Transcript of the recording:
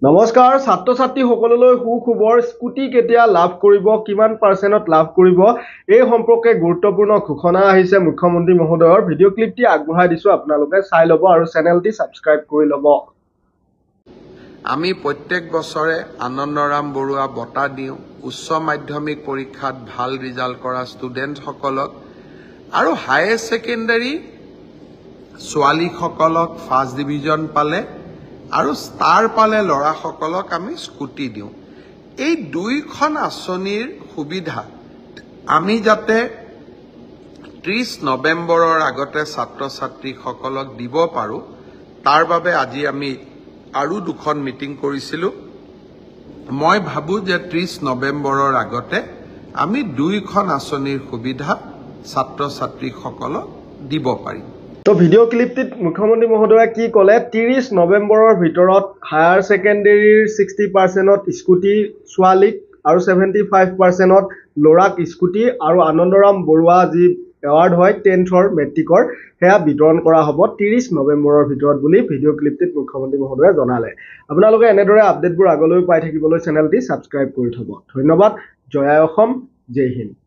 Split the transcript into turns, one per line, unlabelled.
নমস্কাৰ ছাত্ৰ ছাত্ৰী সকললৈ সুখবৰ স্কুটি কেতিয়া লাভ কৰিব কিমান পাৰ্চেন্টত লাভ কৰিব এই সম্পৰ্কে গুৰুত্বপূৰ্ণ ঘোষণা আহিছে মুখ্যমন্ত্ৰী মহোদয়ৰ ভিডিও ক্লিপটি আগবঢ়াই দিছো আপোনালোকে চাই ল'ব আৰু চেনেলটি সাবস্ক্ৰাইব কৰি ল'ব
আমি প্ৰত্যেক বছৰে আনন্দৰাম বৰুৱা বঁটা দিওঁ উচ্চ মাধ্যমিক পৰীক্ষাত ভাল ৰিজাল্ট কৰা ষ্টুডেন্ট সকলক আৰু হায়াৰ সেকেন্ডাৰী ছোৱালী সকলক ফাৰ্ষ্ট ডিভিজন পালে আৰু ষ্টাৰ পালে লৰা সকলক আমি স্কুটি দিওঁ এই দুইখন আঁচনিৰ সুবিধা আমি যাতে 30 নৱেম্বৰৰ আগতে ছাত্ৰ ছাত্ৰী সকলক দিব পাৰো তাৰ বাবে আজি আমি আৰু দুখন মিটিং কৰিছিলো মই ভাবো যে 30 নৱেম্বৰৰ আগতে আমি দুইখন আঁচনিৰ সুবিধা ছাত্ৰ ছাত্ৰী সকলক দিব পাৰিম
তো ভিডিও ক্লিপটিত মুখ্যমন্ত্ৰী মহোদয়ে কি ক'লে 30 নৱেম্বৰৰ ভিতৰত হায়াৰ সেকেন্ডাৰীৰ 60% স্কুটি ছোৱালীক আৰু 75% লৰাক স্কুটি আৰু আনন্দৰাম বৰুৱা যি এৱাৰ্ড হয় 10th মেট্ৰিকৰ হেয়া বিতৰণ কৰা হ'ব 30 নৱেম্বৰৰ ভিতৰত বুলি ভিডিও ক্লিপটিত মুখ্যমন্ত্ৰী মহোদয়ে জনালে আপোনালোকে এনেদৰে আপডেটবোৰ আগলৈ পাই থাকিবলৈ চেনেলটি সাবস্ক্ৰাইব কৰি থব ধন্যবাদ জয় অসম জয় হিন্দ